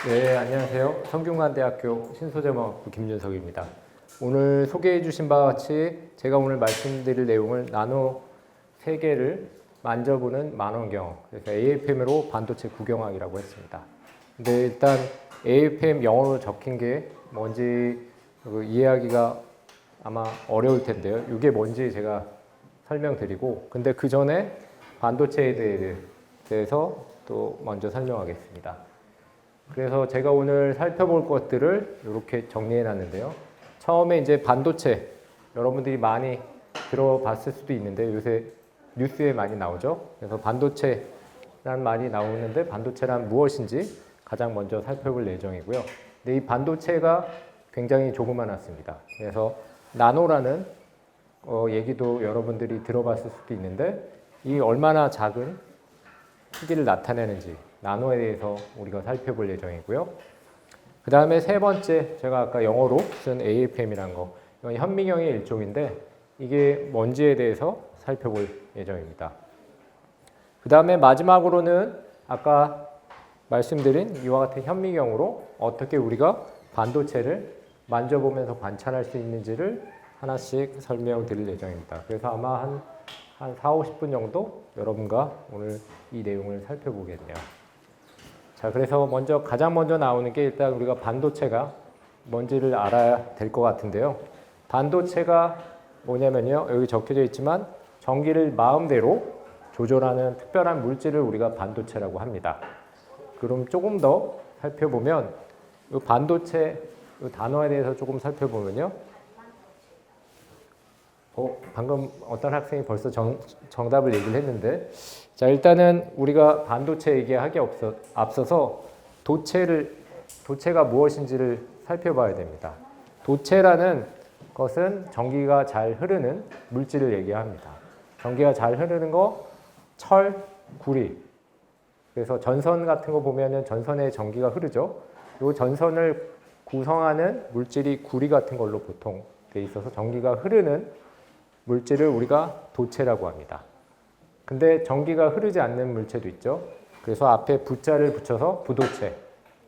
네, 안녕하세요. 성균관대학교 신소재공학부 김준석입니다. 오늘 소개해 주신 바와 같이 제가 오늘 말씀드릴 내용을 나노 3개를 만져보는 만원경, 그래서 AFM으로 반도체 구경하기라고 했습니다. 근데 일단 AFM 영어로 적힌 게 뭔지 이해하기가 아마 어려울 텐데요. 이게 뭔지 제가 설명드리고, 근데 그 전에 반도체에 대해서 또 먼저 설명하겠습니다. 그래서 제가 오늘 살펴볼 것들을 이렇게 정리해 놨는데요. 처음에 이제 반도체, 여러분들이 많이 들어봤을 수도 있는데 요새 뉴스에 많이 나오죠. 그래서 반도체란 말이 나오는데 반도체란 무엇인지 가장 먼저 살펴볼 예정이고요. 근데 이 반도체가 굉장히 조그만했습니다. 그래서 나노라는 얘기도 여러분들이 들어봤을 수도 있는데 이 얼마나 작은 크기를 나타내는지 나노에 대해서 우리가 살펴볼 예정이고요. 그 다음에 세 번째, 제가 아까 영어로 쓴 AFM이라는 거, 이건 현미경의 일종인데 이게 뭔지에 대해서 살펴볼 예정입니다. 그 다음에 마지막으로는 아까 말씀드린 이와 같은 현미경으로 어떻게 우리가 반도체를 만져보면서 관찰할 수 있는지를 하나씩 설명드릴 예정입니다. 그래서 아마 한 4, 50분 정도 여러분과 오늘 이 내용을 살펴보겠네요. 자, 그래서 가장 먼저 나오는 게 일단 우리가 반도체가 뭔지를 알아야 될 것 같은데요. 반도체가 뭐냐면요. 여기 적혀져 있지만 전기를 마음대로 조절하는 특별한 물질을 우리가 반도체라고 합니다. 그럼 조금 더 살펴보면 이 반도체 이 단어에 대해서 조금 살펴보면요. 방금 어떤 학생이 벌써 정답을 얘기를 했는데, 자, 일단은 우리가 반도체 얘기하기 앞서서 도체가 무엇인지를 살펴봐야 됩니다. 도체라는 것은 전기가 잘 흐르는 물질을 얘기합니다. 전기가 잘 흐르는 거, 철, 구리. 그래서 전선 같은 거 보면은 전선에 전기가 흐르죠. 이 전선을 구성하는 물질이 구리 같은 걸로 보통 돼 있어서 전기가 흐르는 물질을 우리가 도체라고 합니다. 근데 전기가 흐르지 않는 물체도 있죠. 그래서 앞에 부자를 붙여서 부도체,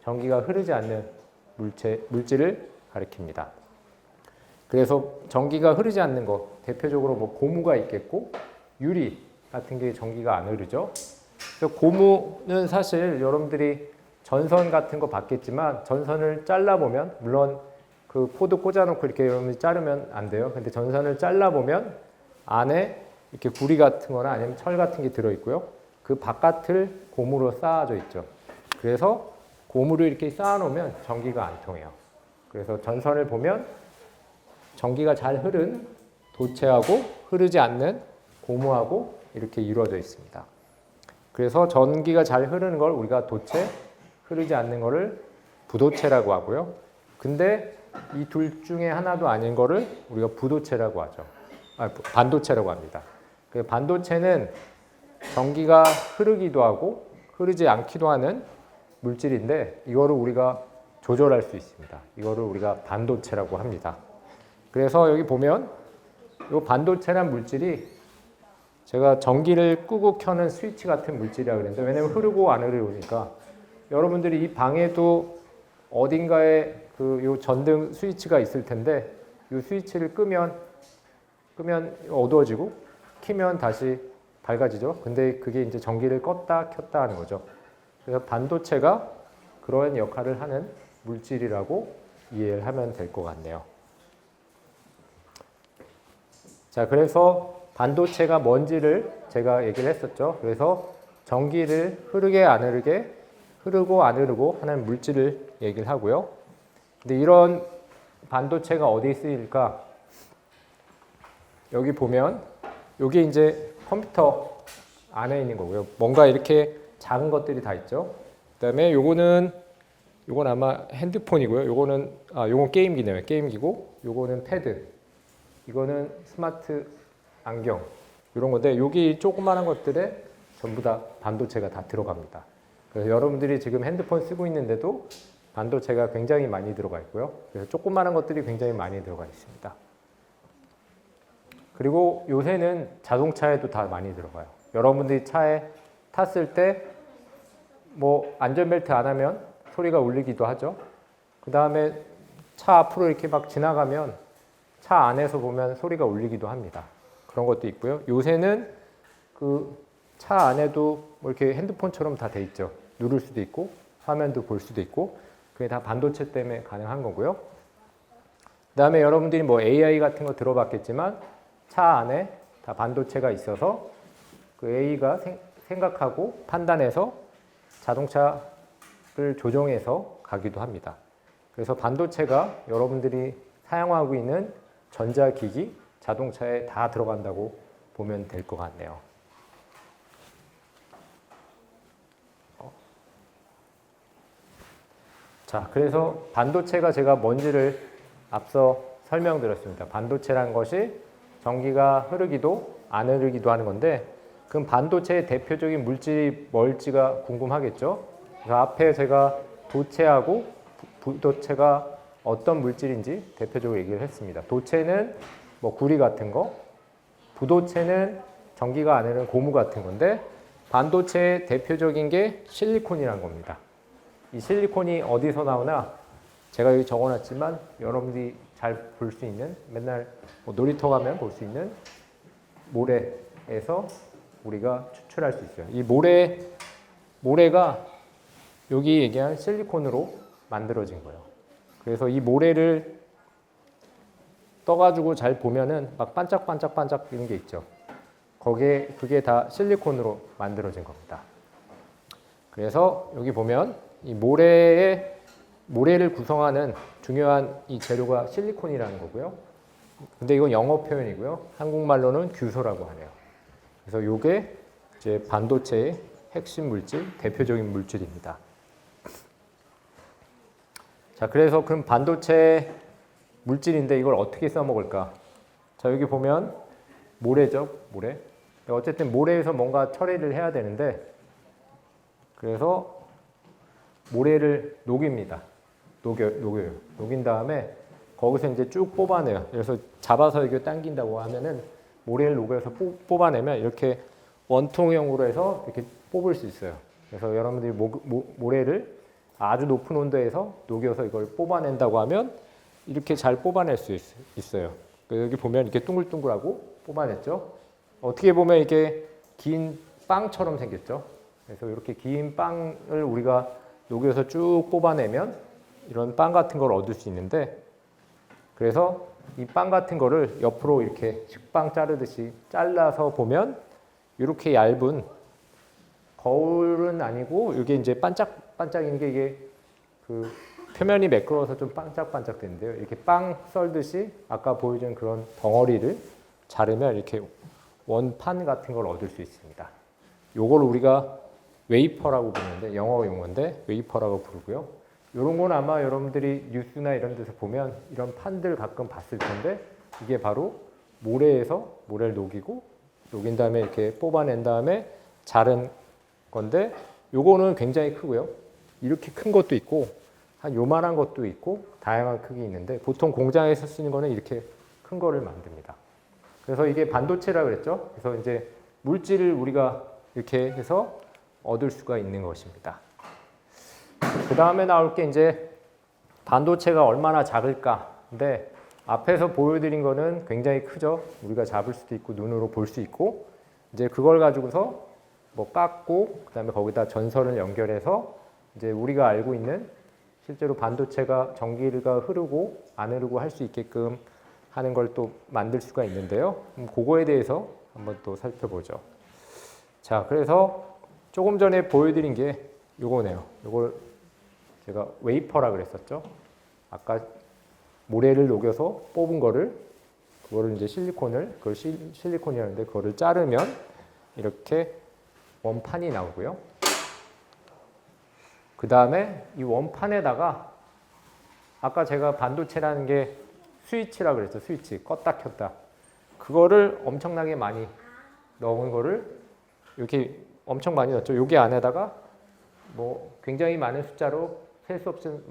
전기가 흐르지 않는 물질을 가리킵니다. 그래서 전기가 흐르지 않는 것, 대표적으로 뭐 고무가 있겠고 유리 같은 게 전기가 안 흐르죠. 그래서 고무는 사실 여러분들이 전선 같은 거 봤겠지만 전선을 잘라보면, 물론 그 코드 꽂아놓고 이렇게 여러분이 자르면 안 돼요. 근데 전선을 잘라보면 안에 이렇게 구리 같은 거나 아니면 철 같은 게 들어있고요. 그 바깥을 고무로 쌓아져 있죠. 그래서 고무를 이렇게 쌓아놓으면 전기가 안 통해요. 그래서 전선을 보면 전기가 잘 흐른 도체하고 흐르지 않는 고무하고 이렇게 이루어져 있습니다. 그래서 전기가 잘 흐르는 걸 우리가 도체, 흐르지 않는 거를 부도체라고 하고요. 근데 이 둘 중에 하나도 아닌 거를 우리가 부도체라고 하죠. 반도체라고 합니다. 그 반도체는 전기가 흐르기도 하고 흐르지 않기도 하는 물질인데 이거를 우리가 조절할 수 있습니다. 이거를 우리가 반도체라고 합니다. 그래서 여기 보면 이 반도체란 물질이 제가 전기를 끄고 켜는 스위치 같은 물질이라고 그랬는데, 왜냐면 흐르고 안 흐르니까 여러분들이 이 방에도 어딘가에 요 전등 스위치가 있을 텐데 이 스위치를 끄면 어두워지고 키면 다시 밝아지죠. 근데 그게 이제 전기를 껐다 켰다 하는 거죠. 그래서 반도체가 그런 역할을 하는 물질이라고 이해를 하면 될 것 같네요. 자, 그래서 반도체가 뭔지를 제가 얘기를 했었죠. 그래서 전기를 흐르게 안 흐르게, 흐르고 안 흐르고 하는 물질을 얘기를 하고요. 근데 이런 반도체가 어디에 쓰일까? 여기 보면 여기 이제 컴퓨터 안에 있는 거고요. 뭔가 이렇게 작은 것들이 다 있죠. 그다음에 요건 아마 핸드폰이고요. 요건 게임기네요. 게임기고, 요거는 패드, 이거는 스마트 안경, 이런 건데 여기 조그마한 것들에 전부 다 반도체가 다 들어갑니다. 그래서 여러분들이 지금 핸드폰 쓰고 있는데도 반도체가 굉장히 많이 들어가 있고요. 그래서 조그마한 것들이 굉장히 많이 들어가 있습니다. 그리고 요새는 자동차에도 다 많이 들어가요. 여러분들이 차에 탔을 때 뭐 안전벨트 안 하면 소리가 울리기도 하죠. 그 다음에 차 앞으로 이렇게 막 지나가면 차 안에서 보면 소리가 울리기도 합니다. 그런 것도 있고요. 요새는 그 차 안에도 뭐 이렇게 핸드폰처럼 다 돼 있죠. 누를 수도 있고 화면도 볼 수도 있고 그게 다 반도체 때문에 가능한 거고요. 그 다음에 여러분들이 뭐 AI 같은 거 들어봤겠지만 차 안에 다 반도체가 있어서 그 AI가 생각하고 판단해서 자동차를 조정해서 가기도 합니다. 그래서 반도체가 여러분들이 사용하고 있는 전자기기, 자동차에 다 들어간다고 보면 될 것 같네요. 자, 그래서 반도체가 제가 뭔지를 앞서 설명드렸습니다. 반도체란 것이 전기가 흐르기도 안 흐르기도 하는 건데 그럼 반도체의 대표적인 물질이 뭘지가 궁금하겠죠? 그래서 앞에 제가 도체하고 부도체가 어떤 물질인지 대표적으로 얘기를 했습니다. 도체는 뭐 구리 같은 거, 부도체는 전기가 안 흐르는 고무 같은 건데 반도체의 대표적인 게 실리콘이라는 겁니다. 이 실리콘이 어디서 나오나 제가 여기 적어놨지만 여러분들이 잘 볼 수 있는 맨날 뭐 놀이터 가면 볼 수 있는 모래에서 우리가 추출할 수 있어요. 이 모래가 여기 얘기한 실리콘으로 만들어진 거예요. 그래서 이 모래를 떠가지고 잘 보면은 막 반짝반짝반짝 이런 게 있죠. 그게 다 실리콘으로 만들어진 겁니다. 그래서 여기 보면 이 모래를 구성하는 중요한 이 재료가 실리콘이라는 거고요. 근데 이건 영어 표현이고요. 한국말로는 규소라고 하네요. 그래서 이게 이제 반도체의 핵심 물질, 대표적인 물질입니다. 자, 그래서 그럼 반도체 물질인데 이걸 어떻게 써먹을까? 자, 여기 보면 모래죠, 모래. 어쨌든 모래에서 뭔가 처리를 해야 되는데 그래서 모래를 녹입니다. 녹여요. 녹인 다음에 거기서 이제 쭉 뽑아내요. 그래서 잡아서 이렇게 당긴다고 하면은 모래를 녹여서 뽑아내면 이렇게 원통형으로 해서 이렇게 뽑을 수 있어요. 그래서 여러분들이 모래를 아주 높은 온도에서 녹여서 이걸 뽑아낸다고 하면 이렇게 잘 뽑아낼 수 있어요. 여기 보면 이렇게 둥글둥글하고 뽑아냈죠. 어떻게 보면 이게 긴 빵처럼 생겼죠. 그래서 이렇게 긴 빵을 우리가 녹여서 쭉 뽑아내면 이런 빵 같은 걸 얻을 수 있는데 그래서 이 빵 같은 거를 옆으로 이렇게 식빵 자르듯이 잘라서 보면 이렇게 얇은 거울은 아니고 이게 이제 반짝반짝인 게 이게 그 표면이 매끄러워서 좀 반짝반짝 되는데요. 이렇게 빵 썰듯이 아까 보여준 그런 덩어리를 자르면 이렇게 원판 같은 걸 얻을 수 있습니다. 요걸 우리가 웨이퍼라고 부르는데 영어 용어인데 웨이퍼라고 부르고요. 이런 건 아마 여러분들이 뉴스나 이런 데서 보면 이런 판들 가끔 봤을 텐데 이게 바로 모래를 녹인 다음에 이렇게 뽑아낸 다음에 자른 건데 요거는 굉장히 크고요. 이렇게 큰 것도 있고 한 요만한 것도 있고 다양한 크기 있는데 보통 공장에서 쓰는 거는 이렇게 큰 거를 만듭니다. 그래서 이게 반도체라고 그랬죠. 그래서 이제 물질을 우리가 이렇게 해서 얻을 수가 있는 것입니다. 그 다음에 나올 게 이제 반도체가 얼마나 작을까. 근데 앞에서 보여드린 거는 굉장히 크죠. 우리가 잡을 수도 있고 눈으로 볼 수 있고 이제 그걸 가지고서 뭐 깎고 그다음에 거기다 전선을 연결해서 이제 우리가 알고 있는 실제로 반도체가 전기가 흐르고 안 흐르고 할 수 있게끔 하는 걸 또 만들 수가 있는데요. 그거에 대해서 한번 또 살펴보죠. 자, 그래서 조금 전에 보여드린 게 요거네요. 요걸 제가 웨이퍼라 그랬었죠. 아까 모래를 녹여서 뽑은 그거를 이제 그걸 실리콘이라는데 그거를 자르면 이렇게 원판이 나오고요. 그 다음에 이 원판에다가 아까 제가 반도체라는 게 스위치라 그랬죠. 스위치 껐다 켰다. 그거를 엄청나게 많이 넣은 거를 이렇게 엄청 많이 넣었죠. 여기 안에다가 뭐 굉장히 많은 숫자로 셀 수 없을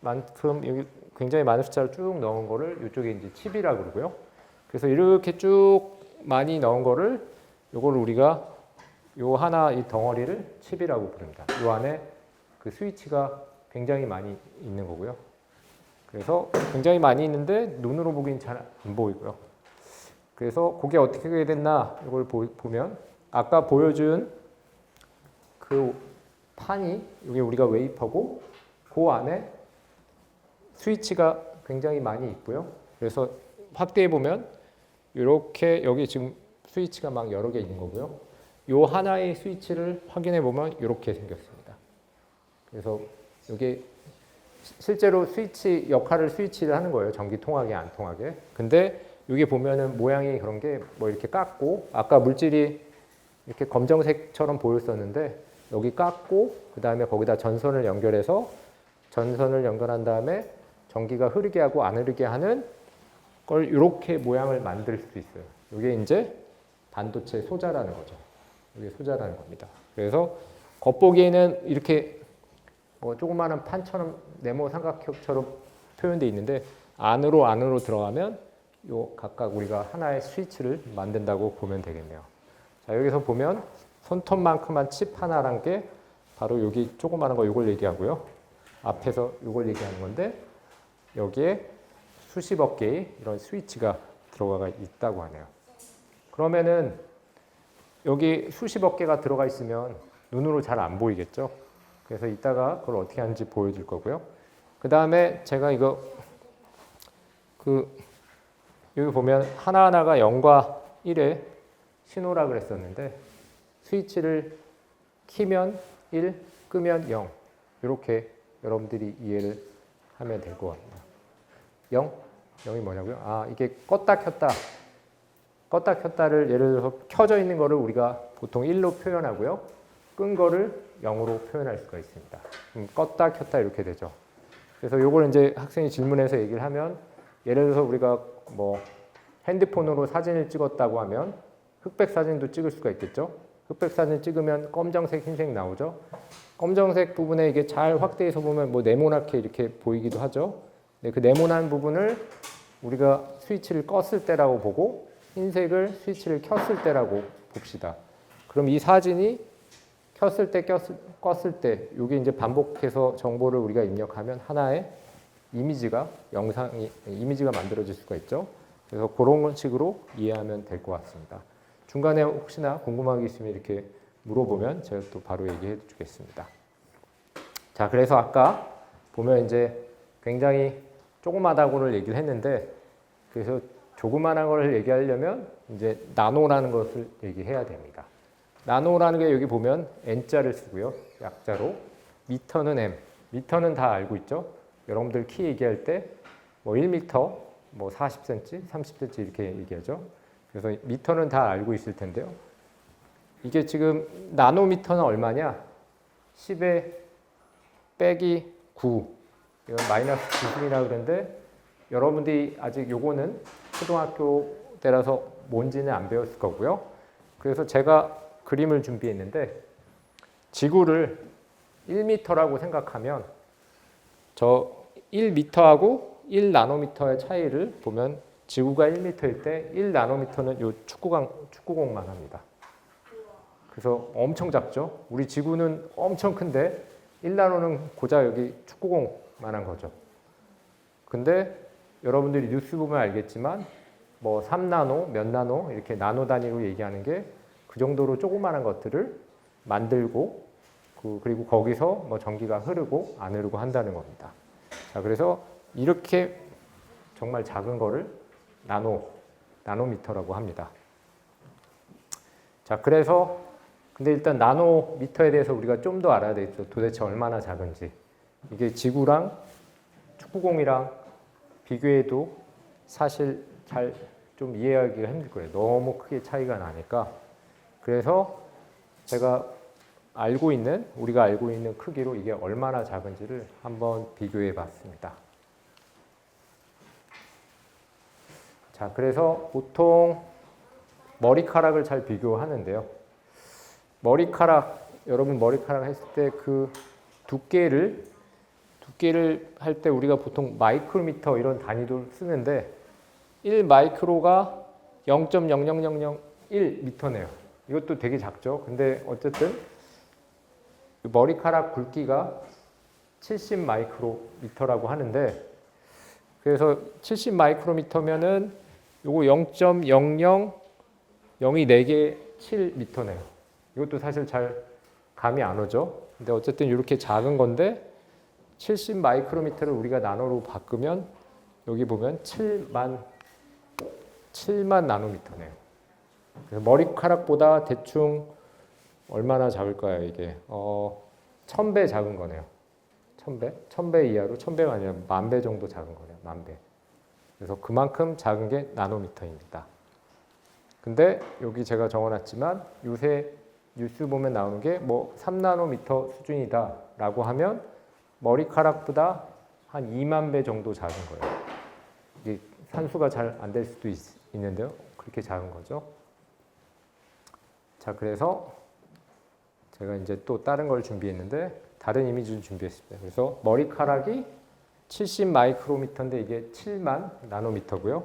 만큼 여기 굉장히 많은 숫자를 쭉 넣은 거를 이쪽에 이제 칩이라고 그러고요. 그래서 이렇게 쭉 많이 넣은 거를 요거를 우리가 요 하나 이 덩어리를 칩이라고 부릅니다. 요 안에 그 스위치가 굉장히 많이 있는 거고요. 그래서 굉장히 많이 있는데 눈으로 보기엔 잘 안 보이고요. 그래서 그게 어떻게 됐나 이걸 보면 아까 보여준 그 판이 여기 우리가 웨이퍼고 그 안에 스위치가 굉장히 많이 있고요. 그래서 확대해 보면 이렇게 여기 지금 스위치가 막 여러 개 있는 거고요. 요 하나의 스위치를 확인해 보면 이렇게 생겼습니다. 그래서 이게 실제로 스위치 역할을 스위치를 하는 거예요. 전기 통하게 안 통하게. 근데 여기 보면은 모양이 그런 게 뭐 이렇게 깎고 아까 물질이 이렇게 검정색처럼 보였었는데 여기 깎고 그 다음에 거기다 전선을 연결해서 전선을 연결한 다음에 전기가 흐르게 하고 안 흐르게 하는 걸 이렇게 모양을 만들 수도 있어요. 이게 이제 반도체 소자라는 거죠. 이게 소자라는 겁니다. 그래서 겉보기에는 이렇게 뭐 조그마한 판처럼 네모 삼각형처럼 표현되어 있는데 안으로 들어가면 요 각각 우리가 하나의 스위치를 만든다고 보면 되겠네요. 자, 여기서 보면 손톱만큼한 칩 하나란 게 바로 여기 조그마한 거 이걸 얘기하고요. 앞에서 이걸 얘기하는 건데 여기에 수십억 개의 이런 스위치가 들어가 있다고 하네요. 그러면은 여기 수십억 개가 들어가 있으면 눈으로 잘 안 보이겠죠? 그래서 이따가 그걸 어떻게 하는지 보여줄 거고요. 그 다음에 제가 이거 여기 보면 하나하나가 0과 1의 신호라 그랬었는데 스위치를 키면 1, 끄면 0 이렇게 여러분들이 이해를 하면 될 것 같아요. 0? 0이 뭐냐고요? 아, 이게 껐다 켰다를 예를 들어서 켜져 있는 거를 우리가 보통 1로 표현하고요. 끈 거를 0으로 표현할 수가 있습니다. 껐다 켰다 이렇게 되죠. 그래서 이걸 이제 학생이 질문해서 얘기를 하면 예를 들어서 우리가 뭐 핸드폰으로 사진을 찍었다고 하면 흑백 사진도 찍을 수가 있겠죠. 흑백 사진 찍으면 검정색, 흰색 나오죠. 검정색 부분에 이게 잘 확대해서 보면 뭐 네모나게 이렇게 보이기도 하죠. 근데 그 네모난 부분을 우리가 스위치를 껐을 때라고 보고 흰색을 스위치를 켰을 때라고 봅시다. 그럼 이 사진이 켰을 때, 껐을 때 이게 이제 반복해서 정보를 우리가 입력하면 하나의 이미지가 만들어질 수가 있죠. 그래서 그런 식으로 이해하면 될 것 같습니다. 중간에 혹시나 궁금한 게 있으면 이렇게 물어보면 제가 또 바로 얘기해 주겠습니다. 자, 그래서 아까 보면 이제 굉장히 조그마다고를 얘기를 했는데 그래서 조그마한 걸 얘기하려면 이제 나노라는 것을 얘기해야 됩니다. 나노라는 게 여기 보면 N자를 쓰고요. 약자로. 미터는 M. 미터는 다 알고 있죠. 여러분들 키 얘기할 때 뭐 1미터, 뭐 40cm, 30cm 이렇게 얘기하죠. 그래서 미터는 다 알고 있을 텐데요. 이게 지금 나노미터는 얼마냐? 10에 빼기 9. 이건 마이너스 9승이라고 그러는데 여러분들이 아직 요거는 초등학교 때라서 뭔지는 안 배웠을 거고요. 그래서 제가 그림을 준비했는데 지구를 1m라고 생각하면 저 1m하고 1나노미터의 차이를 보면 지구가 1m일 때 1나노미터는 요 축구공만 합니다. 그래서 엄청 작죠. 우리 지구는 엄청 큰데 1나노는 고작 여기 축구공만한 거죠. 근데 여러분들이 뉴스 보면 알겠지만 뭐 3나노, 몇 나노 이렇게 나노 단위로 얘기하는 게 그 정도로 조그마한 것들을 만들고 그리고 거기서 뭐 전기가 흐르고 안 흐르고 한다는 겁니다. 자, 그래서 이렇게 정말 작은 거를 나노미터라고 합니다. 자, 그래서 근데 일단 나노미터에 대해서 우리가 좀 더 알아야 되겠죠. 도대체 얼마나 작은지. 이게 지구랑 축구공이랑 비교해도 사실 잘 좀 이해하기가 힘들 거예요. 너무 크게 차이가 나니까. 그래서 제가 우리가 알고 있는 크기로 이게 얼마나 작은지를 한번 비교해 봤습니다. 자, 그래서 보통 머리카락을 잘 비교하는데요. 여러분 머리카락 했을 때 그 두께를 할 때 우리가 보통 마이크로미터 이런 단위도 쓰는데 1마이크로가 0.00001미터네요. 이것도 되게 작죠. 근데 어쨌든 머리카락 굵기가 70 마이크로미터라고 하는데, 그래서 70 마이크로미터면은 요거 0.00 0이 4개 7미터네요. 이것도 사실 잘 감이 안 오죠. 근데 어쨌든 이렇게 작은 건데 70 마이크로미터를 우리가 나노로 바꾸면 여기 보면 7만 나노미터네요. 그래서 머리카락보다 대충 얼마나 작을까요, 이게? 1000배 작은 거네요. 1000배? 1000배 이하로 1000배가 아니라 10,000배 정도 작은 거네요. 10,000배. 그래서 그만큼 작은 게 나노미터입니다. 근데 여기 제가 적어놨지만 요새 뉴스 보면 나오는 게 뭐 3나노미터 수준이다라고 하면 머리카락보다 한 2만 배 정도 작은 거예요. 이게 산수가 잘 안 될 수도 있는데요. 그렇게 작은 거죠. 자, 그래서 제가 이제 또 다른 걸 준비했는데 다른 이미지를 준비했습니다. 그래서 머리카락이 70 마이크로미터인데 이게 7만 나노미터고요.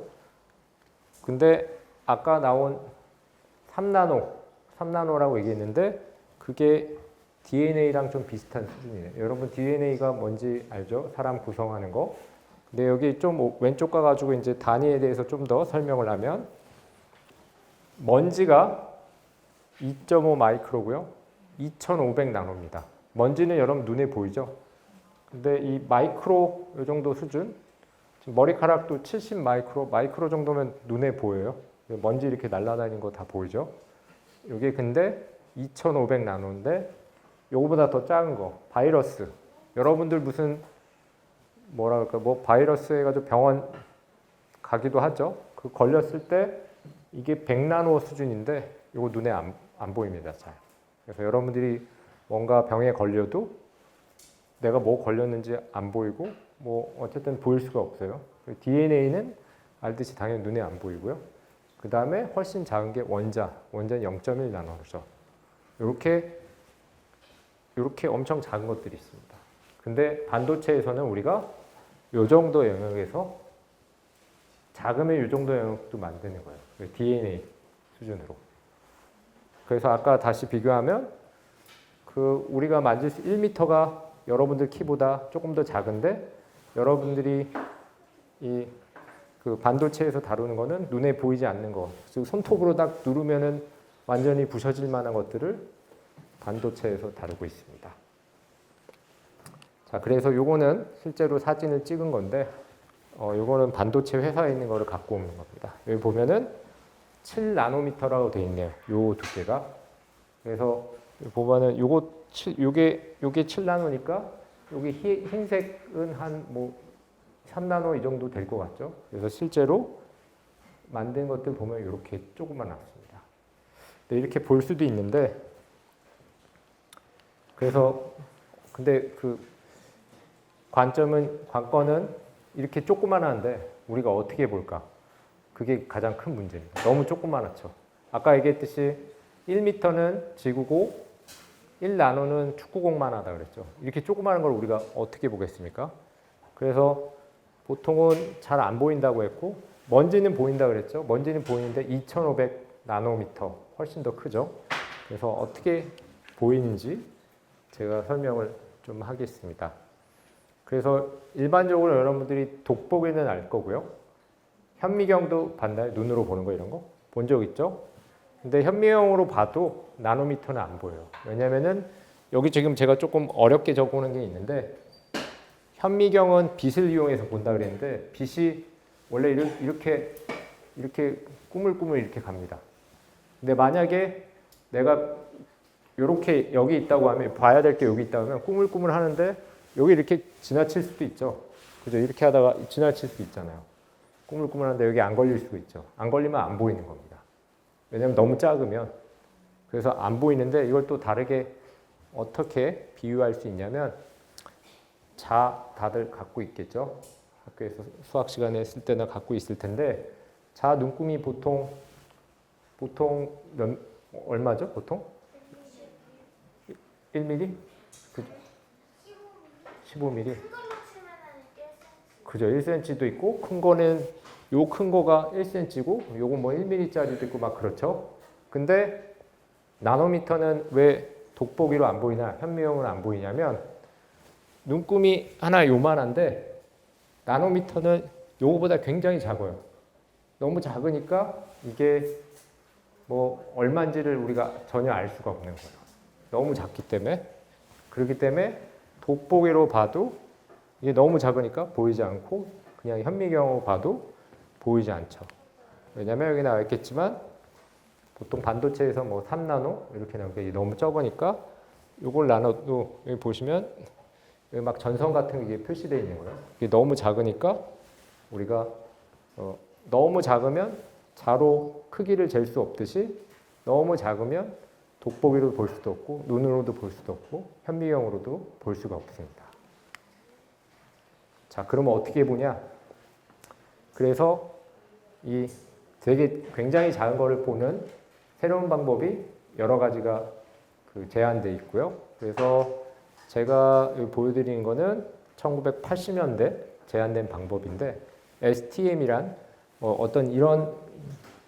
근데 아까 나온 3나노라고 얘기했는데 그게 DNA랑 좀 비슷한 수준이에요. 여러분 DNA가 뭔지 알죠? 사람 구성하는 거. 근데 여기 좀 왼쪽 가가지고 이제 단위에 대해서 좀 더 설명을 하면 먼지가 2.5 마이크로고요. 2,500 나노입니다. 먼지는 여러분 눈에 보이죠? 근데 이 마이크로 이 정도 수준, 지금 머리카락도 70 마이크로 정도면 눈에 보여요. 먼지 이렇게 날아다니는 거 다 보이죠? 이게 근데 2,500 나노인데 요거보다 더 작은 거, 바이러스. 여러분들 무슨 뭐라 그럴까, 뭐 바이러스 해가지고 병원 가기도 하죠. 그 걸렸을 때 이게 100나노 수준인데 요거 눈에 안 보입니다, 잘. 그래서 여러분들이 뭔가 병에 걸려도 내가 뭐 걸렸는지 안 보이고 뭐 어쨌든 보일 수가 없어요. DNA는 알듯이 당연히 눈에 안 보이고요. 그 다음에 훨씬 작은 게 원자는 0.1 나노죠. 이렇게 엄청 작은 것들이 있습니다. 근데 반도체에서는 우리가 이 정도 영역에서 작으면 이 정도 영역도 만드는 거예요. DNA 수준으로. 그래서 아까 다시 비교하면 그 우리가 만질 수 1m가 여러분들 키보다 조금 더 작은데 여러분들이 이 그 반도체에서 다루는 거는 눈에 보이지 않는 거, 즉 손톱으로 딱 누르면은 완전히 부서질 만한 것들을 반도체에서 다루고 있습니다. 자, 그래서 요거는 실제로 사진을 찍은 건데 요거는 반도체 회사에 있는 거를 갖고 오는 겁니다. 여기 보면은 7나노미터라고 되어 있네요. 요 두께가. 그래서 보면은 요게 7나노니까 여기 흰색은 한 뭐 3나노 이 정도 될 것 같죠? 그래서 실제로 만든 것들 보면 이렇게 조금만 났습니다. 이렇게 볼 수도 있는데, 그래서 근데 그 관건은 이렇게 조그만한데 우리가 어떻게 볼까? 그게 가장 큰 문제입니다. 너무 조그만하죠. 아까 얘기했듯이 1m는 지구고 1나노는 축구공만 하다 그랬죠. 이렇게 조그마한 걸 우리가 어떻게 보겠습니까? 그래서 보통은 잘 안 보인다고 했고 먼지는 보인다 그랬죠. 먼지는 보이는데 2,500 나노미터 훨씬 더 크죠. 그래서 어떻게 보이는지 제가 설명을 좀 하겠습니다. 그래서 일반적으로 여러분들이 돋보기는 알 거고요. 현미경도 봤나요? 눈으로 보는 거 이런 거? 본 적 있죠? 근데 현미경으로 봐도 나노미터는 안 보여요. 왜냐면은 여기 지금 제가 조금 어렵게 적어놓은 게 있는데 현미경은 빛을 이용해서 본다 그랬는데 빛이 원래 이렇게 꾸물꾸물 이렇게 갑니다. 근데 만약에 내가 이렇게 여기 있다고 하면 봐야 될 게 여기 있다고 하면 꾸물꾸물 하는데 여기 이렇게 지나칠 수도 있죠. 그죠? 이렇게 하다가 지나칠 수도 있잖아요. 꾸물꾸물한데 여기 안 걸릴 수도 있죠. 안 걸리면 안 보이는 겁니다. 왜냐하면 너무 작으면. 그래서 안 보이는데 이걸 또 다르게 어떻게 비유할 수 있냐면 다들 갖고 있겠죠. 학교에서 수학 시간에 쓸 때나 갖고 있을 텐데 눈금이 보통 얼마죠? 보통? 1mm? 15mm? 그죠. 1cm도 있고 큰 거는 요 큰 거가 1cm고 요거 뭐 1mm짜리도 있고 막 그렇죠. 근데 나노미터는 왜 돋보기로 안 보이냐, 현미경으로 안 보이냐면 눈금이 하나 요만한데 나노미터는 요거보다 굉장히 작아요. 너무 작으니까 이게 뭐 얼마인지를 우리가 전혀 알 수가 없는 거예요. 너무 작기 때문에. 그렇기 때문에 돋보기로 봐도 이게 너무 작으니까 보이지 않고 그냥 현미경으로 봐도 보이지 않죠. 왜냐면 여기 나와 있겠지만 보통 반도체에서 뭐 3나노 이렇게 나오게 너무 적으니까 이걸 나눠도 여기 보시면 여기 막 전선 같은 게 표시되어 있는 거예요. 이게 너무 작으니까 우리가 너무 작으면 자로 크기를 잴 수 없듯이 너무 작으면 돋보기로 볼 수도 없고 눈으로도 볼 수도 없고 현미경으로도 볼 수가 없습니다. 자, 그러면 어떻게 보냐? 그래서 이 되게 굉장히 작은 거를 보는 새로운 방법이 여러 가지가 제한되어 있고요. 그래서 제가 여기 보여드리는 거는 1980년대 제한된 방법인데 STM이란 어떤 이런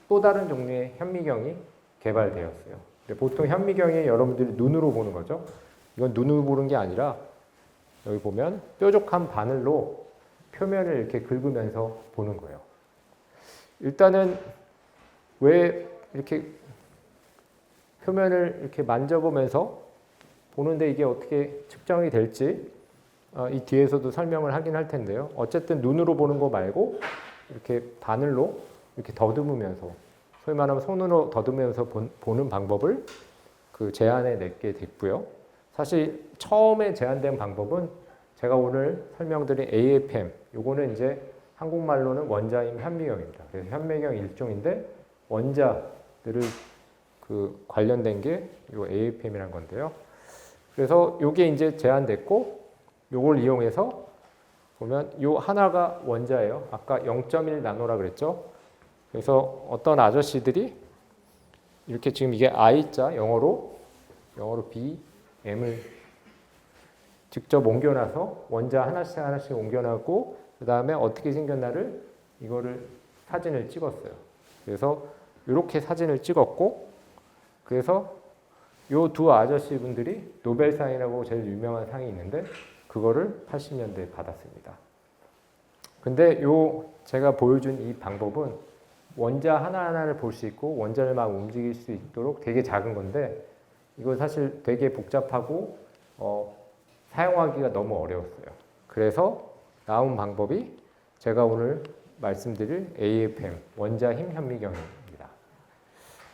또 다른 종류의 현미경이 개발되었어요. 근데 보통 현미경이 여러분들이 눈으로 보는 거죠. 이건 눈으로 보는 게 아니라 여기 보면 뾰족한 바늘로 표면을 이렇게 긁으면서 보는 거예요. 일단은 왜 이렇게 표면을 이렇게 만져보면서 보는데 이게 어떻게 측정이 될지 이 뒤에서도 설명을 하긴 할 텐데요. 어쨌든 눈으로 보는 거 말고 이렇게 바늘로 이렇게 더듬으면서 소위 말하면 손으로 더듬으면서 보는 방법을 제안해 냈게 됐고요. 사실 처음에 제안된 방법은 제가 오늘 설명드린 AFM, 요거는 이제 한국말로는 원자힘 현미경입니다. 그래서 현미경 일종인데 원자들을 관련된 게 요 AFM이란 건데요. 그래서 요게 이제 제안됐고 요걸 이용해서 보면 요 하나가 원자예요. 아까 0.1 나노라 그랬죠. 그래서 어떤 아저씨들이 이렇게 지금 이게 I자 영어로 B, M을 직접 옮겨놔서 원자 하나씩 옮겨놔고 그 다음에 어떻게 생겼나를 이거를 사진을 찍었어요. 그래서 이렇게 사진을 찍었고 그래서 요 두 아저씨 분들이 노벨상이라고 제일 유명한 상이 있는데 그거를 80년대에 받았습니다. 근데 제가 보여준 이 방법은 원자 하나하나를 볼 수 있고 원자를 막 움직일 수 있도록 되게 작은 건데 이거 사실 되게 복잡하고 사용하기가 너무 어려웠어요. 그래서 나온 방법이 제가 오늘 말씀드릴 AFM, 원자힘 현미경입니다.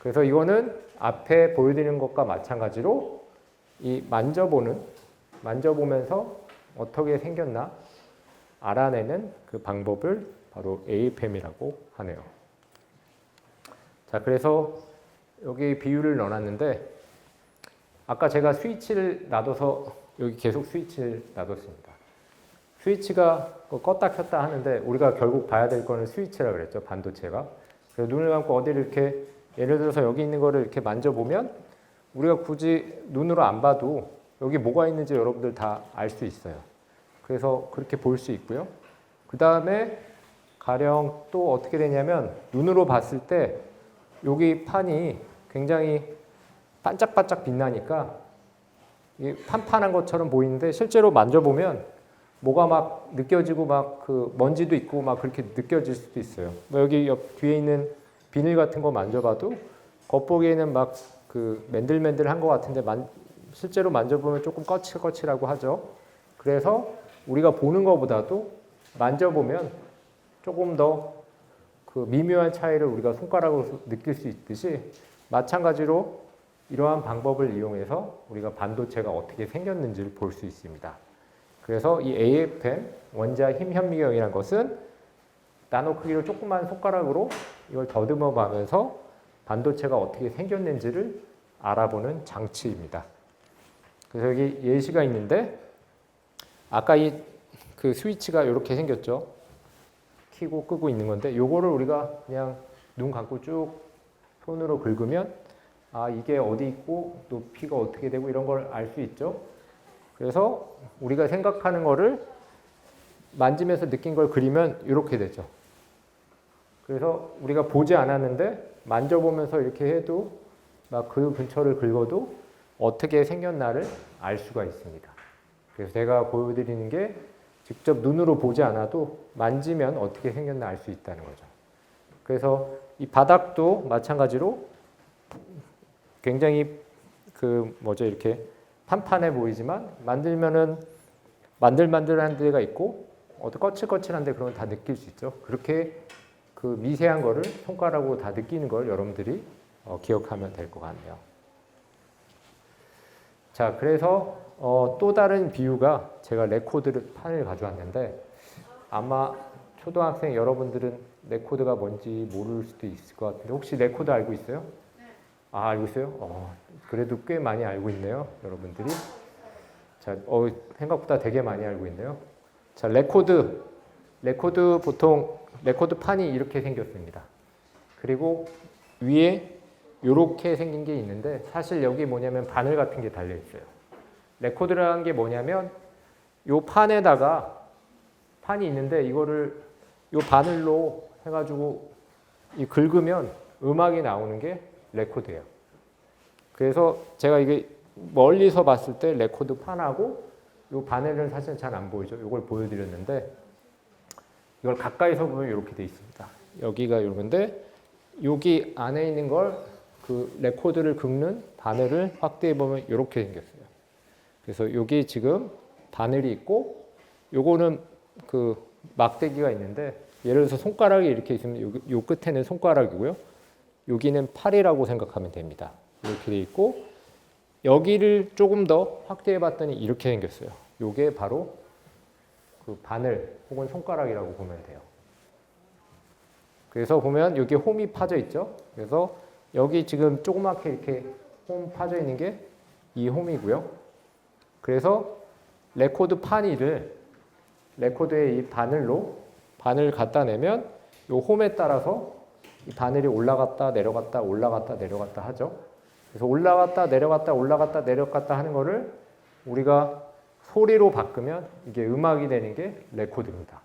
그래서 이거는 앞에 보여드리는 것과 마찬가지로 이 만져보면서 어떻게 생겼나 알아내는 그 방법을 바로 AFM이라고 하네요. 자, 그래서 여기 비율을 넣어놨는데 아까 제가 스위치를 놔둬서 여기 계속 스위치를 놔뒀습니다. 스위치가 껐다 켰다 하는데 우리가 결국 봐야 될 거는 스위치라 그랬죠. 반도체가. 그래서 눈을 감고 어디를 이렇게 예를 들어서 여기 있는 거를 이렇게 만져보면 우리가 굳이 눈으로 안 봐도 여기 뭐가 있는지 여러분들 다 알 수 있어요. 그래서 그렇게 볼 수 있고요. 그 다음에 가령 또 어떻게 되냐면 눈으로 봤을 때 여기 판이 굉장히 반짝반짝 빛나니까 이게 판판한 것처럼 보이는데 실제로 만져보면 뭐가 막 느껴지고 막 먼지도 있고 막 그렇게 느껴질 수도 있어요. 여기 옆 뒤에 있는 비닐 같은 거 만져봐도 겉보기에는 막 맨들맨들한 것 같은데 실제로 만져보면 조금 거칠거칠하고 하죠. 그래서 우리가 보는 것보다도 만져보면 조금 더 미묘한 차이를 우리가 손가락으로 느낄 수 있듯이 마찬가지로 이러한 방법을 이용해서 우리가 반도체가 어떻게 생겼는지를 볼 수 있습니다. 그래서 이 AFM, 원자힘 현미경이라는 것은 나노 크기로 조그만 손가락으로 이걸 더듬어 가면서 반도체가 어떻게 생겼는지를 알아보는 장치입니다. 그래서 여기 예시가 있는데 아까 스위치가 이렇게 생겼죠. 켜고 끄고 있는 건데 요거를 우리가 그냥 눈 감고 쭉 손으로 긁으면 이게 어디 있고 높이가 어떻게 되고 이런 걸 알 수 있죠. 그래서 우리가 생각하는 거를 만지면서 느낀 걸 그리면 이렇게 되죠. 그래서 우리가 보지 않았는데 만져보면서 이렇게 해도 막 그 근처를 긁어도 어떻게 생겼나를 알 수가 있습니다. 그래서 제가 보여드리는 게 직접 눈으로 보지 않아도 만지면 어떻게 생겼나 알 수 있다는 거죠. 그래서 이 바닥도 마찬가지로 굉장히 이렇게 판판해 보이지만 만들면은 만들만들한 데가 있고 거칠거칠한 데 그런 거 다 느낄 수 있죠. 그렇게 그 미세한 거를 손가락으로 다 느끼는 걸 여러분들이 기억하면 될 것 같네요. 자, 그래서 또 다른 비유가 제가 레코드 판을 가져왔는데 아마 초등학생 여러분들은 레코드가 뭔지 모를 수도 있을 것 같은데 혹시 레코드 알고 있어요? 아, 알고 있어요? 그래도 꽤 많이 알고 있네요, 여러분들이. 자, 생각보다 되게 많이 알고 있네요. 자, 레코드 보통 레코드 판이 이렇게 생겼습니다. 그리고 위에 이렇게 생긴 게 있는데 사실 여기 뭐냐면 바늘 같은 게 달려 있어요. 레코드라는 게 뭐냐면 이 판에다가 판이 있는데 이거를 이 바늘로 해가지고 긁으면 음악이 나오는 게 레코드예요. 그래서 제가 이게 멀리서 봤을 때 레코드 판하고 이 바늘은 사실 잘 안 보이죠. 이걸 보여드렸는데 이걸 가까이서 보면 이렇게 돼 있습니다. 여기가 이런데 여기 안에 있는 걸 그 레코드를 긁는 바늘을 확대해 보면 이렇게 생겼어요. 그래서 여기 지금 바늘이 있고 요거는 그 막대기가 있는데 예를 들어서 손가락이 이렇게 있으면 요 끝에는 손가락이고요. 여기는 팔이라고 생각하면 됩니다. 이렇게 돼 있고 여기를 조금 더 확대해 봤더니 이렇게 생겼어요. 요게 바로 그 바늘 혹은 손가락이라고 보면 돼요. 그래서 보면 여기 홈이 파져 있죠. 그래서 여기 지금 조그맣게 이렇게 홈 파져 있는 게 이 홈이고요. 그래서 레코드 판이를 레코드의 이 바늘 갖다 내면 이 홈에 따라서 이 바늘이 올라갔다 내려갔다 올라갔다 내려갔다 하죠. 그래서 올라갔다 내려갔다 올라갔다 내려갔다 하는 거를 우리가 소리로 바꾸면 이게 음악이 되는 게 레코드입니다.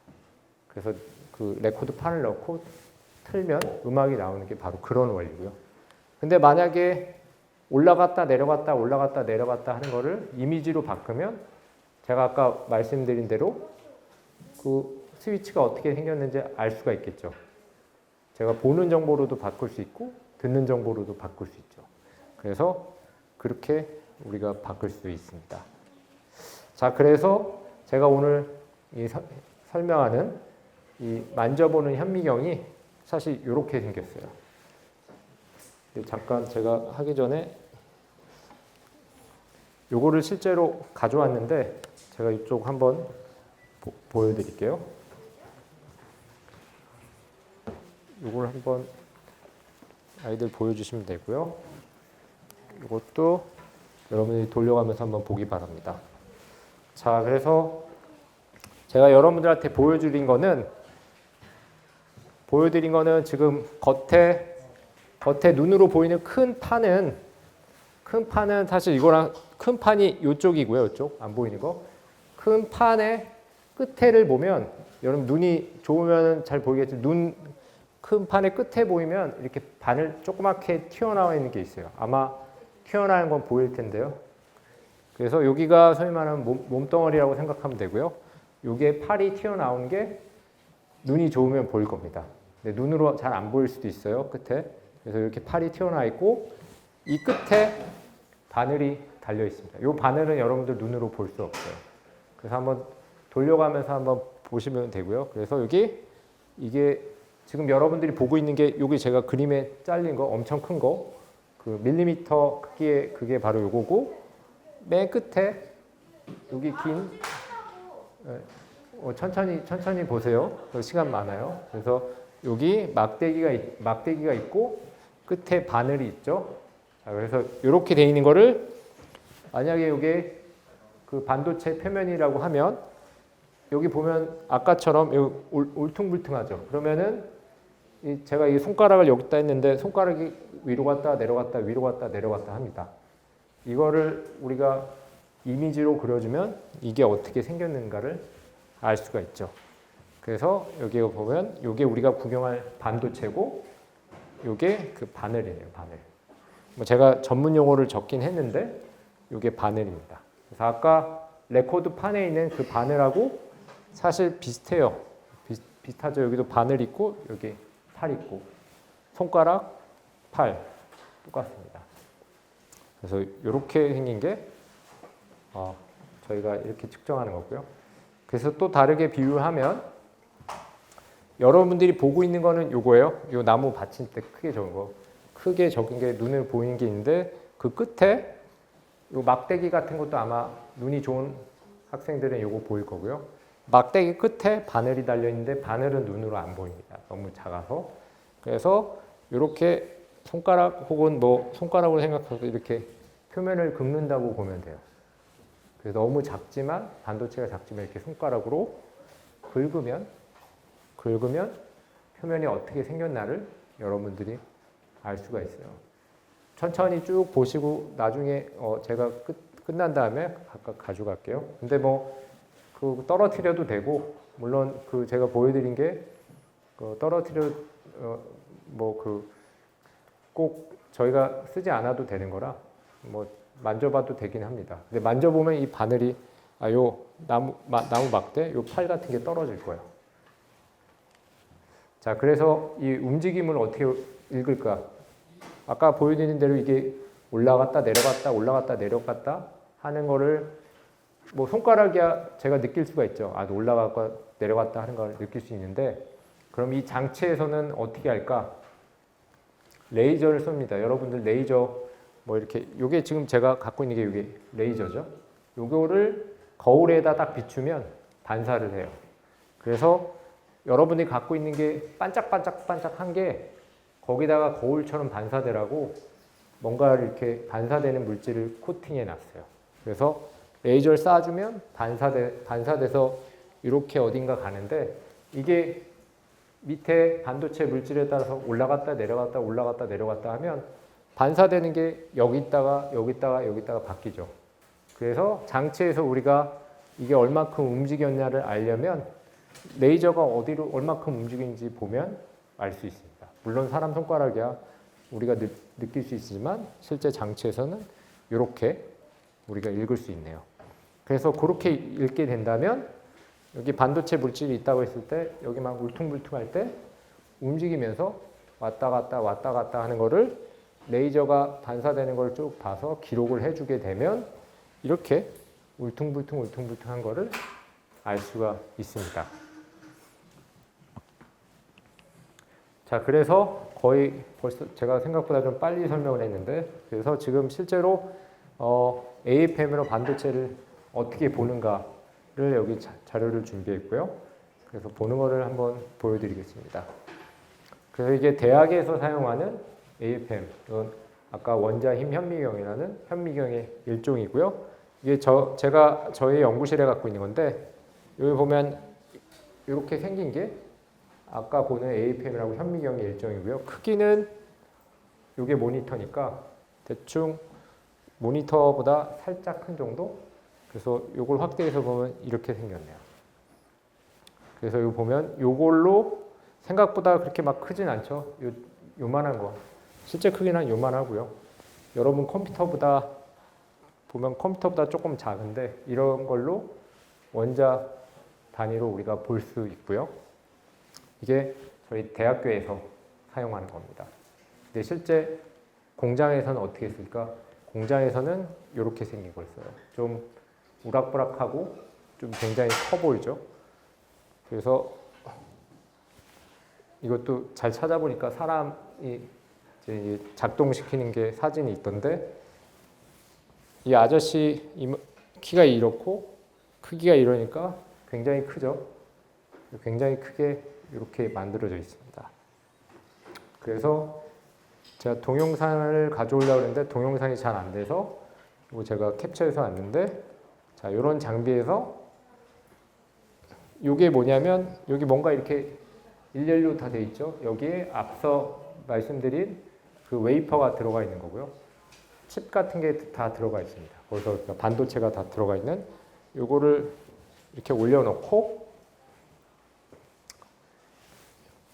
그래서 그 레코드 판을 넣고 틀면 음악이 나오는 게 바로 그런 원리고요. 근데 만약에 올라갔다 내려갔다 올라갔다 내려갔다 하는 거를 이미지로 바꾸면 제가 아까 말씀드린 대로 그 스위치가 어떻게 생겼는지 알 수가 있겠죠. 제가 보는 정보로도 바꿀 수 있고 듣는 정보로도 바꿀 수 있죠. 그래서 그렇게 우리가 바꿀 수 있습니다. 자, 그래서 제가 오늘 설명하는 이 만져보는 현미경이 사실 이렇게 생겼어요. 잠깐 제가 하기 전에 요거를 실제로 가져왔는데 제가 이쪽 한번 보여드릴게요. 요걸 한번 아이들 보여주시면 되고요. 이것도 여러분들이 돌려가면서 한번 보기 바랍니다. 자, 그래서 제가 여러분들한테 보여드린 거는 지금 겉에 눈으로 보이는 큰 판은 사실 이거랑 큰 판이 이쪽이고요. 이쪽 안 보이는 거. 큰 판의 끝에를 보면 여러분 눈이 좋으면 잘 보이겠지만 큰 판의 끝에 보이면 이렇게 바늘 조그맣게 튀어나와 있는 게 있어요. 아마 튀어나온 건 보일 텐데요. 그래서 여기가 소위 말하는 몸덩어리라고 생각하면 되고요. 여기에 팔이 튀어나온 게 눈이 좋으면 보일 겁니다. 근데 눈으로 잘 안 보일 수도 있어요. 끝에. 그래서 이렇게 팔이 튀어나와 있고 이 끝에 바늘이 달려 있습니다. 이 바늘은 여러분들 눈으로 볼 수 없어요. 그래서 한번 돌려가면서 한번 보시면 되고요. 그래서 이게 지금 여러분들이 보고 있는 게 여기 제가 그림에 잘린 거 엄청 큰 거 그 밀리미터 크기의 그게 바로 요거고 맨 끝에 여기 긴 천천히 보세요. 시간 많아요. 그래서 여기 막대기가 있고 끝에 바늘이 있죠. 자, 그래서 이렇게 돼 있는 거를 만약에 이게 그 반도체 표면이라고 하면 여기 보면 아까처럼 울퉁불퉁하죠. 그러면은 제가 이 손가락을 여기다 했는데 손가락이 위로 갔다 내려갔다 위로 갔다 내려갔다 합니다. 이거를 우리가 이미지로 그려주면 이게 어떻게 생겼는가를 알 수가 있죠. 그래서 여기 보면 이게 우리가 구경할 반도체고 이게 그 바늘이에요. 바늘. 뭐 제가 전문 용어를 적긴 했는데 이게 바늘입니다. 그래서 아까 레코드 판에 있는 그 바늘하고 사실 비슷해요. 비슷하죠. 여기도 바늘 있고 여기 팔 있고 손가락, 팔 똑같습니다. 그래서 이렇게 생긴 게 저희가 이렇게 측정하는 거고요. 그래서 또 다르게 비유하면 여러분들이 보고 있는 거는 요거예요. 요 나무 받침대 크게 적은 거. 크게 적은 게 눈에 보이는 게 있는데 그 끝에 요 막대기 같은 것도 아마 눈이 좋은 학생들은 요거 보일 거고요. 막대기 끝에 바늘이 달려 있는데 바늘은 눈으로 안 보입니다. 너무 작아서. 그래서 이렇게 손가락 혹은 뭐 손가락으로 생각해서 이렇게 표면을 긁는다고 보면 돼요. 그래서 너무 작지만 반도체가 작지만 이렇게 손가락으로 긁으면 표면이 어떻게 생겼나를 여러분들이 알 수가 있어요. 천천히 쭉 보시고 나중에 제가 끝난 다음에 각각 가져갈게요. 근데 뭐 그 떨어뜨려도 되고 물론 그 제가 보여드린 게 떨어뜨려 뭐 그 꼭 저희가 쓰지 않아도 되는 거라 뭐 만져봐도 되긴 합니다. 근데 만져보면 이 바늘이 요 나무 막대 요 팔 같은 게 떨어질 거예요. 자, 그래서 이 움직임을 어떻게 읽을까? 아까 보여드린 대로 이게 올라갔다 내려갔다 올라갔다 내려갔다 하는 거를 뭐 손가락이야 제가 느낄 수가 있죠. 올라갔다 내려갔다 하는 걸 느낄 수 있는데 그럼 이 장치에서는 어떻게 할까? 레이저를 씁니다. 여러분들 레이저 뭐 이렇게 요게 지금 제가 갖고 있는 게 요게 레이저죠. 요거를 거울에다 딱 비추면 반사를 해요. 그래서 여러분이 갖고 있는 게 반짝반짝반짝한 게 거기다가 거울처럼 반사되라고 뭔가 이렇게 반사되는 물질을 코팅해 놨어요. 그래서 레이저를 쏴주면 반사돼서 이렇게 어딘가 가는데 이게 밑에 반도체 물질에 따라서 올라갔다 내려갔다 올라갔다 내려갔다 하면 반사되는 게 여기 있다가 바뀌죠. 그래서 장치에서 우리가 이게 얼마큼 움직였냐를 알려면 레이저가 어디로 얼마큼 움직이는지 보면 알 수 있습니다. 물론 사람 손가락이야 우리가 느낄 수 있지만 실제 장치에서는 이렇게 우리가 읽을 수 있네요. 그래서 그렇게 읽게 된다면 여기 반도체 물질이 있다고 했을 때 여기 막 울퉁불퉁할 때 움직이면서 왔다 갔다 하는 거를 레이저가 반사되는 걸 쭉 봐서 기록을 해주게 되면 이렇게 울퉁불퉁한 거를 알 수가 있습니다. 자, 그래서 거의 벌써 제가 생각보다 좀 빨리 설명을 했는데 그래서 지금 실제로 AFM으로 반도체를 어떻게 보는가를 여기 자료를 준비했고요. 그래서 보는 거를 한번 보여드리겠습니다. 그래서 이게 대학에서 사용하는 AFM, 이건 아까 원자힘 현미경이라는 현미경의 일종이고요. 이게 제가 저희 연구실에 갖고 있는 건데 여기 보면 이렇게 생긴 게 아까 보는 AFM이라고 현미경의 일종이고요. 크기는 이게 모니터니까 대충 모니터보다 살짝 큰 정도? 그래서 이걸 확대해서 보면 이렇게 생겼네요. 그래서 여기 보면 이걸로 생각보다 그렇게 막 크진 않죠. 요만한 거. 실제 크기는 요만하고요. 여러분 컴퓨터보다 조금 작은데 이런 걸로 원자 단위로 우리가 볼 수 있고요. 이게 저희 대학교에서 사용하는 겁니다. 근데 실제 공장에서는 어떻게 했을까? 공장에서는 이렇게 생긴 걸 써요. 좀 우락부락하고 좀 굉장히 커 보이죠? 그래서 이것도 잘 찾아보니까 사람이 이제 작동시키는 게 사진이 있던데 이 아저씨 키가 이렇고 크기가 이러니까 굉장히 크죠? 굉장히 크게 이렇게 만들어져 있습니다. 그래서 제가 동영상을 가져오려고 했는데 동영상이 잘 안 돼서 이거 제가 캡처해서 왔는데 자, 이런 장비에서 이게 뭐냐면 여기 뭔가 이렇게 일렬로 다 돼 있죠. 여기에 앞서 말씀드린 그 웨이퍼가 들어가 있는 거고요. 칩 같은 게 다 들어가 있습니다. 거기서 반도체가 다 들어가 있는 요거를 이렇게 올려놓고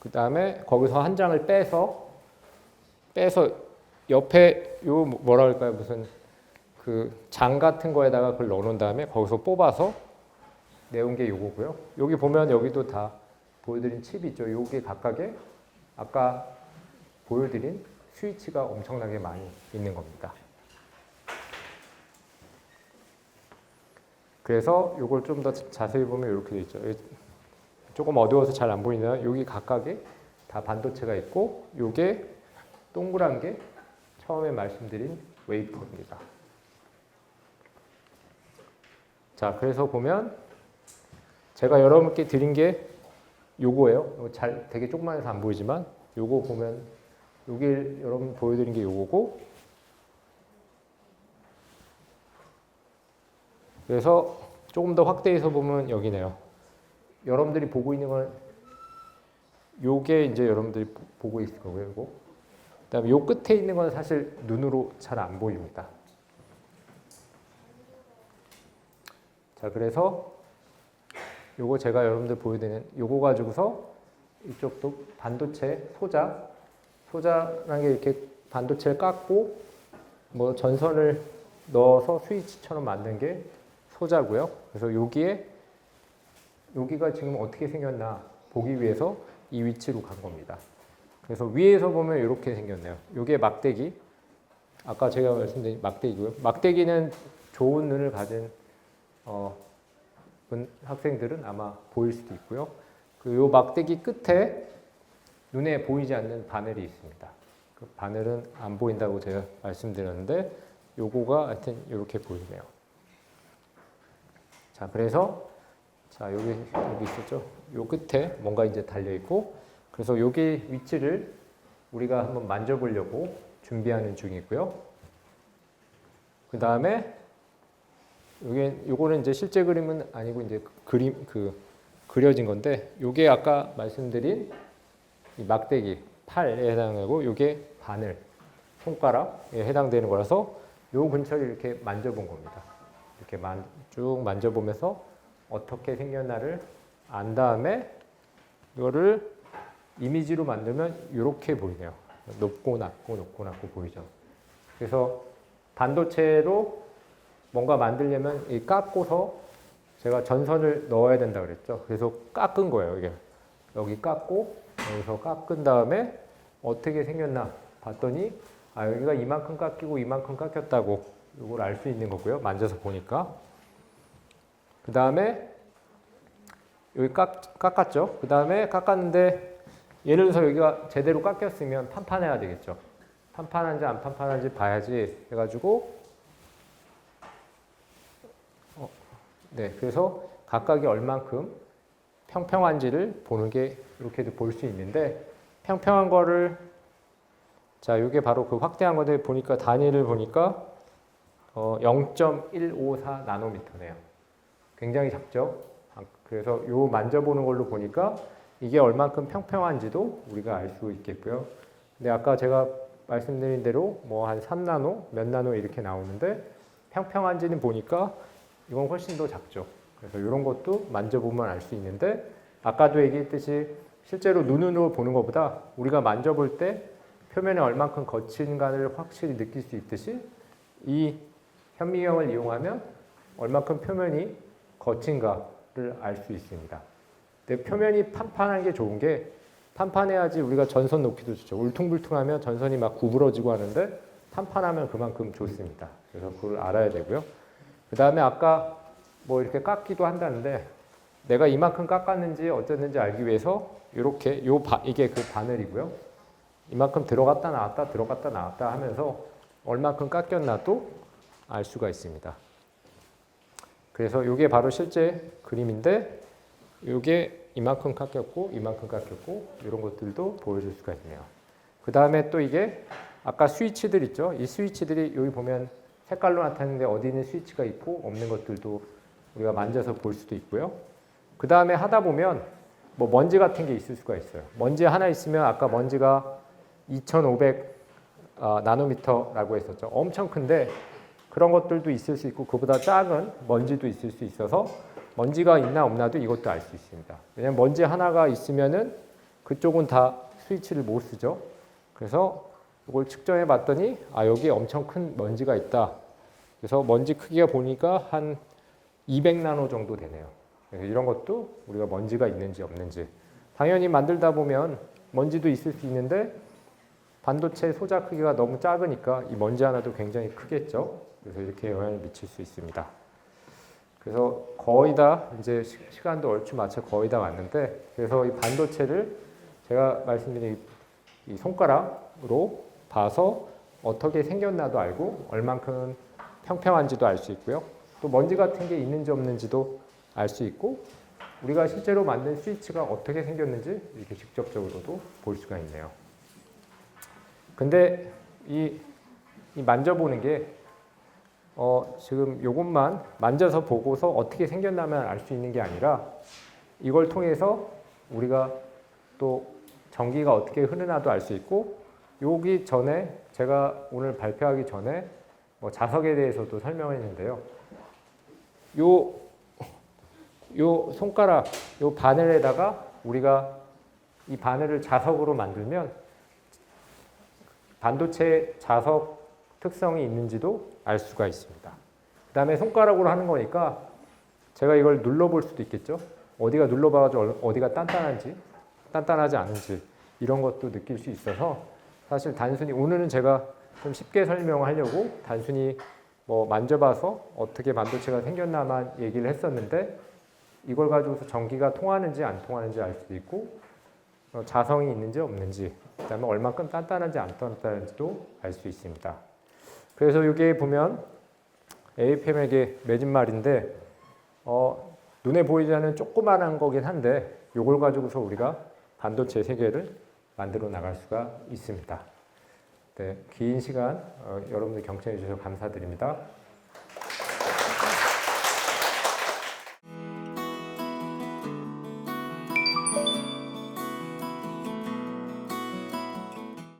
그 다음에 거기서 한 장을 빼서 옆에 요 뭐라 할까요? 무슨 그 장 같은 거에다가 그걸 넣어놓은 다음에 거기서 뽑아서 내온 게 요거고요. 여기 보면 여기도 다 보여드린 칩이 있죠. 요게 각각에 아까 보여드린 스위치가 엄청나게 많이 있는 겁니다. 그래서 요걸 좀 더 자세히 보면 이렇게 돼 있죠. 조금 어두워서 잘 안 보이나 여기 각각에 다 반도체가 있고 요게 동그란 게 처음에 말씀드린 웨이퍼입니다. 자, 그래서 보면 제가 여러분께 드린 게 요거예요. 잘 되게 조그만해서 안 보이지만 요거 보면 여기 여러분 보여드린 게 요거고, 그래서 조금 더 확대해서 보면 여기네요. 여러분들이 보고 있는 건 요게 이제 여러분들이 보고 있을 거고요. 요거. 그다음에 요 끝에 있는 건 사실 눈으로 잘 안 보입니다. 자, 그래서 요거 제가 여러분들 보여드리는 요거 가지고서 이쪽도 반도체 소자라는 게 이렇게 반도체를 깎고 뭐 전선을 넣어서 스위치처럼 만든 게 소자고요. 그래서 여기가 지금 어떻게 생겼나 보기 위해서 이 위치로 간 겁니다. 그래서 위에서 보면 이렇게 생겼네요. 이게 막대기. 아까 제가 말씀드린 막대기고요. 막대기는 좋은 눈을 가진 학생들은 아마 보일 수도 있고요. 그 막대기 끝에 눈에 보이지 않는 바늘이 있습니다. 그 바늘은 안 보인다고 제가 말씀드렸는데 요거가 하여튼 이렇게 보이네요. 자, 그래서 자, 여기 있었죠? 요 끝에 뭔가 이제 달려 있고, 그래서 여기 위치를 우리가 한번 만져보려고 준비하는 중이고요. 그 다음에 요거는 이제 실제 그림은 아니고 이제 그려진 건데, 요게 아까 말씀드린 이 막대기 팔에 해당하고 요게 바늘 손가락에 해당되는 거라서 요 근처를 이렇게 만져본 겁니다. 이렇게 쭉 만져보면서 어떻게 생겼나를 안 다음에 이거를 이미지로 만들면 이렇게 보이네요. 높고 낮고 높고 낮고 보이죠. 그래서 반도체로 뭔가 만들려면 이 깎고서 제가 전선을 넣어야 된다 그랬죠. 그래서 깎은 거예요. 이게 여기 깎고 여기서 깎은 다음에 어떻게 생겼나 봤더니 여기가 이만큼 깎이고 이만큼 깎였다고 이걸 알 수 있는 거고요. 만져서 보니까. 그 다음에 여기 깎았죠. 그 다음에 깎았는데 예를 들어서 여기가 제대로 깎였으면 판판해야 되겠죠. 판판한지 안 판판한지 봐야지 해가지고 네, 그래서 각각이 얼만큼 평평한지를 보는 게 이렇게도 볼 수 있는데, 평평한 거를 자, 이게 바로 그 확대한 건데 보니까 단위를 보니까 0.154 나노미터네요. 굉장히 작죠. 그래서 요 만져보는 걸로 보니까 이게 얼만큼 평평한지도 우리가 알 수 있겠고요. 근데 아까 제가 말씀드린 대로 뭐 한 3나노, 몇 나노 이렇게 나오는데 평평한지는 보니까 이건 훨씬 더 작죠. 그래서 이런 것도 만져보면 알 수 있는데, 아까도 얘기했듯이 실제로 눈으로 보는 것보다 우리가 만져볼 때 표면에 얼만큼 거친간을 확실히 느낄 수 있듯이 이 현미경을 이용하면 얼만큼 표면이 거친가를 알 수 있습니다. 근데 표면이 판판한 게 좋은 게, 판판해야지 우리가 전선 놓기도 좋죠. 울퉁불퉁하면 전선이 막 구부러지고 하는데 판판하면 그만큼 좋습니다. 그래서 그걸 알아야 되고요. 그 다음에 아까 뭐 이렇게 깎기도 한다는데 내가 이만큼 깎았는지 어쨌는지 알기 위해서 이렇게 이게 그 바늘이고요. 이만큼 들어갔다 나왔다 들어갔다 나왔다 하면서 얼만큼 깎였나도 알 수가 있습니다. 그래서 이게 바로 실제 그림인데 이게 이만큼 깎였고 이만큼 깎였고 이런 것들도 보여줄 수가 있네요. 그 다음에 또 이게 아까 스위치들 있죠. 이 스위치들이 여기 보면 색깔로 나타나는데 어디는 스위치가 있고 없는 것들도 우리가 만져서 볼 수도 있고요. 그 다음에 하다 보면 뭐 먼지 같은 게 있을 수가 있어요. 먼지 하나 있으면 아까 먼지가 2500 나노미터라고 했었죠. 엄청 큰데 그런 것들도 있을 수 있고 그보다 작은 먼지도 있을 수 있어서 먼지가 있나 없나도 이것도 알 수 있습니다. 왜냐하면 먼지 하나가 있으면은 그쪽은 다 스위치를 못 쓰죠. 그래서 이걸 측정해 봤더니 여기 엄청 큰 먼지가 있다. 그래서 먼지 크기가 보니까 한 200나노 정도 되네요. 그래서 이런 것도 우리가 먼지가 있는지 없는지 당연히 만들다 보면 먼지도 있을 수 있는데 반도체 소자 크기가 너무 작으니까 이 먼지 하나도 굉장히 크겠죠. 그래서 이렇게 영향을 미칠 수 있습니다. 그래서 거의 다 이제 시간도 얼추 맞춰 거의 다 왔는데 그래서 이 반도체를 제가 말씀드린 이 손가락으로 봐서 어떻게 생겼나도 알고 얼만큼 평평한지도 알 수 있고요. 또 먼지 같은 게 있는지 없는지도 알 수 있고 우리가 실제로 만든 스위치가 어떻게 생겼는지 이렇게 직접적으로도 볼 수가 있네요. 근데 이 만져보는 게 지금 이것만 만져서 보고서 어떻게 생겼나만 알 수 있는 게 아니라 이걸 통해서 우리가 또 전기가 어떻게 흐르나도 알 수 있고 여기 전에 제가 오늘 발표하기 전에 자석에 대해서도 설명했는데요. 요 손가락, 요 바늘에다가 우리가 이 바늘을 자석으로 만들면 반도체 자석 특성이 있는지도 알 수가 있습니다. 그 다음에 손가락으로 하는 거니까 제가 이걸 눌러볼 수도 있겠죠. 어디가 눌러봐가지고 어디가 단단한지, 단단하지 않은지 이런 것도 느낄 수 있어서 사실 단순히 오늘은 제가 좀 쉽게 설명하려고 단순히 만져봐서 어떻게 반도체가 생겼나만 얘기를 했었는데 이걸 가지고서 전기가 통하는지 안 통하는지 알 수도 있고 자성이 있는지 없는지 그 다음에 얼만큼 단단한지 안 단단한지도 알 수 있습니다. 그래서 이게 보면 AFM에게 맺은 말인데 눈에 보이지 않는 조그만한 거긴 한데 이걸 가지고서 우리가 반도체 세계를 만들어 나갈 수가 있습니다. 네, 긴 시간 여러분들 경청해 주셔서 감사드립니다.